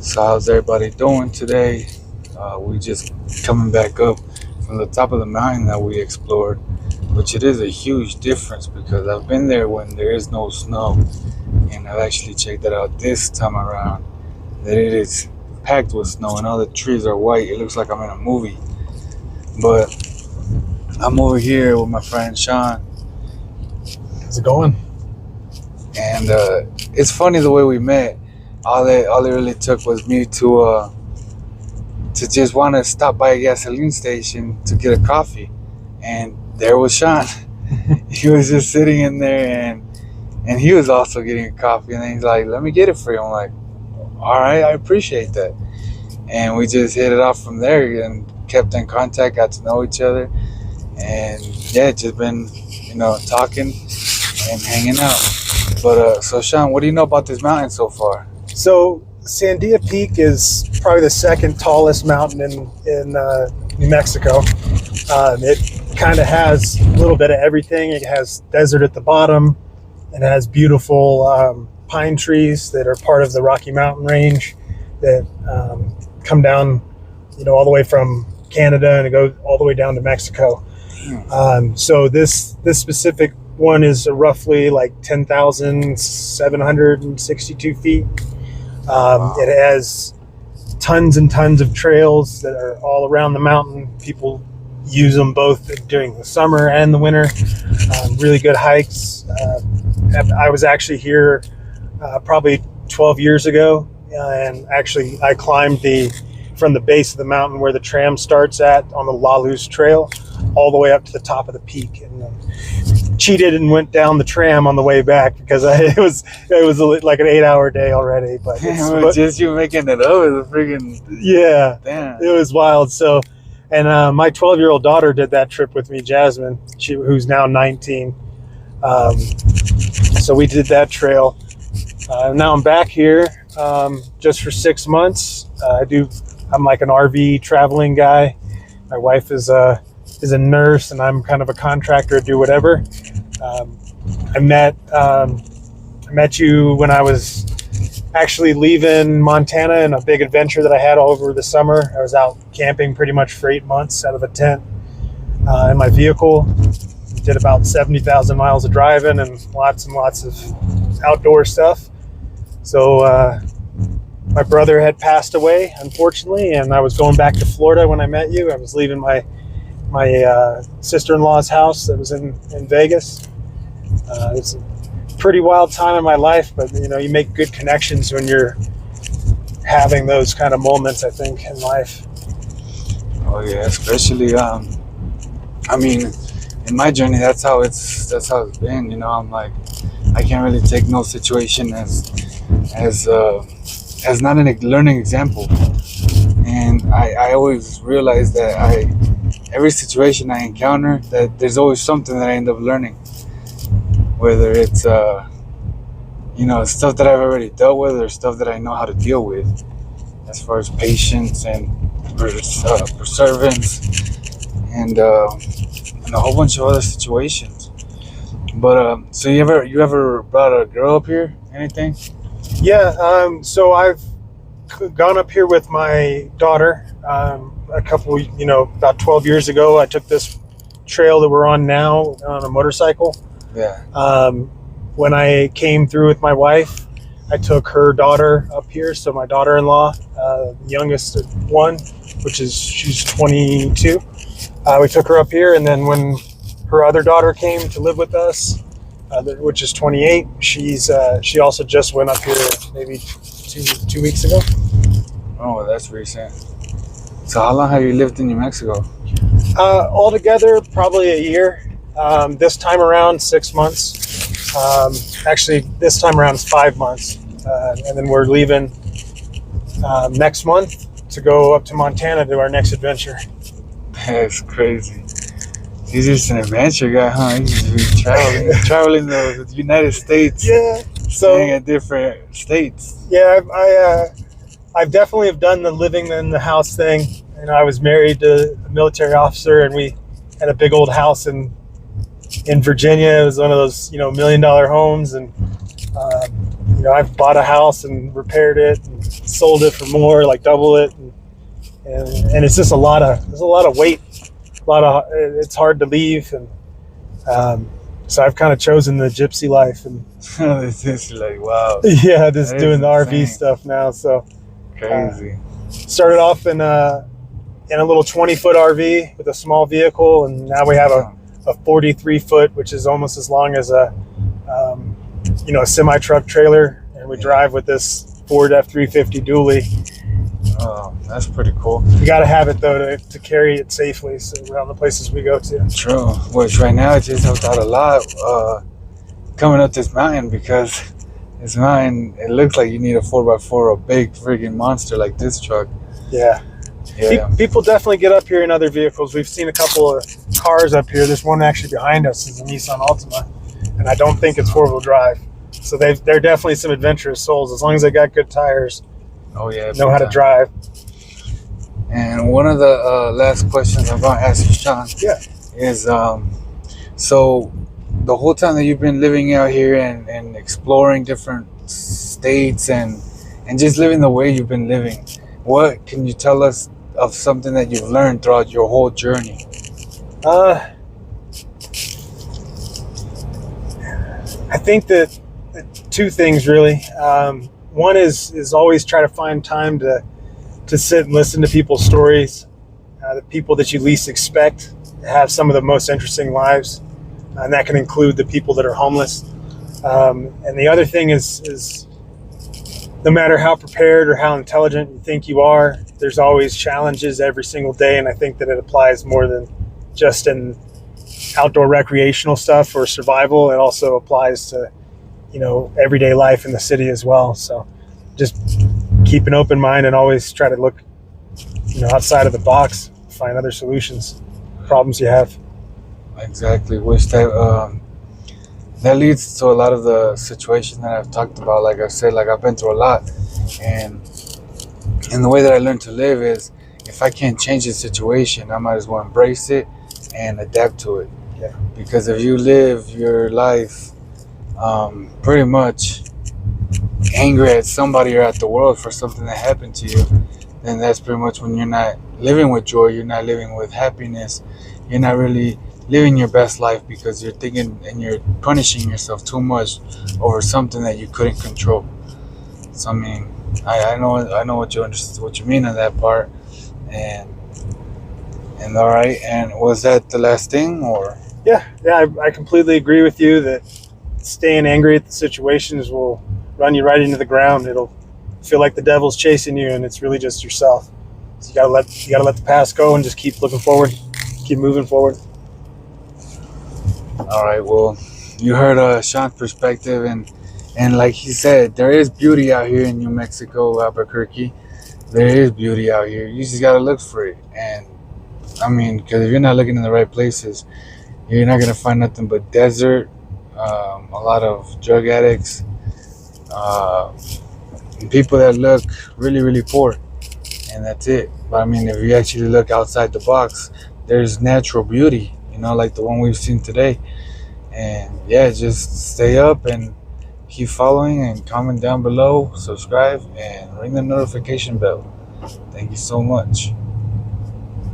So how's everybody doing today? We just coming back up from the top of the mountain that we explored, which it is a huge difference because I've been there when there is no snow, and I've actually checked it out this time around that it is packed with snow and all the trees are white. It looks like I'm in a movie. But I'm over here with my friend Shawn. How's it going? And it's funny the way we met. All it really took was me to just want to stop by a gasoline station to get a coffee, and there was Shawn. He was just sitting in there, and he was also getting a coffee, and then he's like, "Let me get it for you." I'm like, "All right, I appreciate that." And we just hit it off from there and kept in contact, got to know each other, and yeah, just been talking and hanging out. But so Shawn, what do you know about this mountain so far? So Sandia Peak is probably the second tallest mountain in New Mexico. It kind of has a little bit of everything. It has desert at the bottom. It has beautiful pine trees that are part of the Rocky Mountain range that come down, all the way from Canada and go all the way down to Mexico. So this specific one is roughly like 10,762 feet. Wow. It has tons and tons of trails that are all around the mountain. People use them both during the summer and the winter. Really good hikes. I was actually here probably 12 years ago, and actually I climbed from the base of the mountain where the tram starts at on the La Luz Trail all the way up to the top of the peak, and cheated and went down the tram on the way back because it was like an 8-hour day already. But just you making it up is a freaking damn. It was wild. So, and my 12-year-old daughter did that trip with me, Jasmine, who's now 19. So we did that trail. Now I'm back here just for 6 months. I'm like an RV traveling guy. My wife is a nurse, and I'm kind of a contractor, do whatever. I met you when I was actually leaving Montana in a big adventure that I had all over the summer. I was out camping pretty much for 8 months out of a tent in my vehicle. Did about 70,000 miles of driving and lots of outdoor stuff. So my brother had passed away, unfortunately, and I was going back to Florida when I met you. I was leaving my sister-in-law's house that was in Vegas. It's a pretty wild time in my life, but you make good connections when you're having those kind of moments, I think, in life. Oh yeah, especially in my journey, that's how it's been. I'm like, I can't really take no situation as not a learning example, and I always realize that every situation I encounter, that there's always something that I end up learning, whether it's stuff that I've already dealt with or stuff that I know how to deal with, as far as patience and perseverance and a whole bunch of other situations. But so you ever brought a girl up here? Anything? Yeah. So I've gone up here with my daughter. About 12 years ago, I took this trail that we're on now on a motorcycle. Yeah. When I came through with my wife, I took her daughter up here. So my daughter-in-law, youngest one, she's 22. We took her up here, and then when her other daughter came to live with us, which is 28, she also just went up here maybe two weeks ago. Oh, that's recent. So how long have you lived in New Mexico? Altogether, probably a year. This time around, 6 months. Actually, this time around is 5 months. And then we're leaving next month to go up to Montana to our next adventure. That's crazy. He's just an adventure guy, huh? He's just traveling the United States. Yeah. Staying at different states. Yeah, I've definitely have done the living in the house thing. I was married to a military officer, and we had a big old house in Virginia. It was one of those, $1 million homes, and I've bought a house and repaired it and sold it for more, like double it, and it's just there's a lot of weight, it's hard to leave, and so I've kind of chosen the gypsy life, and It's just like, wow, yeah, just that doing is the RV insane. stuff now. So Crazy. started off in a little 20-foot RV with a small vehicle, and now we have a 43-foot, which is almost as long as a semi-truck trailer, and we drive with this Ford F-350 dually. Oh, that's pretty cool. You got to have it though to carry it safely around the places we go to. True. Which right now it just helped out a lot coming up this mountain, because this mountain, it looks like you need a 4x4, a big friggin' monster like this truck. Yeah. People definitely get up here in other vehicles. We've seen a couple of cars up here. There's one actually behind us is a Nissan Altima, and I don't think it's 4-wheel drive. So they're definitely some adventurous souls, as long as they got good tires. Oh yeah. Know how to drive. And one of the last questions I'm going to ask you, Shawn, is so the whole time that you've been living out here and exploring different states and just living the way you've been living, what can you tell us of something that you've learned throughout your whole journey? I think that two things really. One is always try to find time to sit and listen to people's stories. The people that you least expect have some of the most interesting lives, and that can include the people that are homeless. And the other thing is no matter how prepared or how intelligent you think you are, there's always challenges every single day, and I think that it applies more than just in outdoor recreational stuff or survival. It also applies to everyday life in the city as well. So just keep an open mind and always try to look outside of the box, find other solutions, problems you have. Exactly. Which that leads to a lot of the situations that I've talked about. Like I said, like I've been through a lot, and the way that I learned to live is, if I can't change the situation, I might as well embrace it and adapt to it. Yeah. Because if you live your life pretty much angry at somebody or at the world for something that happened to you, then that's pretty much when you're not living with joy, you're not living with happiness, you're not really living your best life, because you're thinking and you're punishing yourself too much over something that you couldn't control. So I mean, I know what you mean on that part, and all right. And was that the last thing, or? Yeah, I completely agree with you that staying angry at the situations will run you right into the ground. It'll feel like the devil's chasing you, and it's really just yourself. So you gotta let the past go and just keep looking forward, keep moving forward. All right. Well, you heard Shawn's perspective, and like he said, there is beauty out here in New Mexico, Albuquerque. There is beauty out here. You just gotta look for it. And I mean, because if you're not looking in the right places, you're not gonna find nothing but desert, a lot of drug addicts, and people that look really, really poor, and that's it. But I mean, if you actually look outside the box, there's natural beauty, like the one we've seen today. And yeah, just stay up and keep following, and comment down below, subscribe, and ring the notification bell. Thank you so much.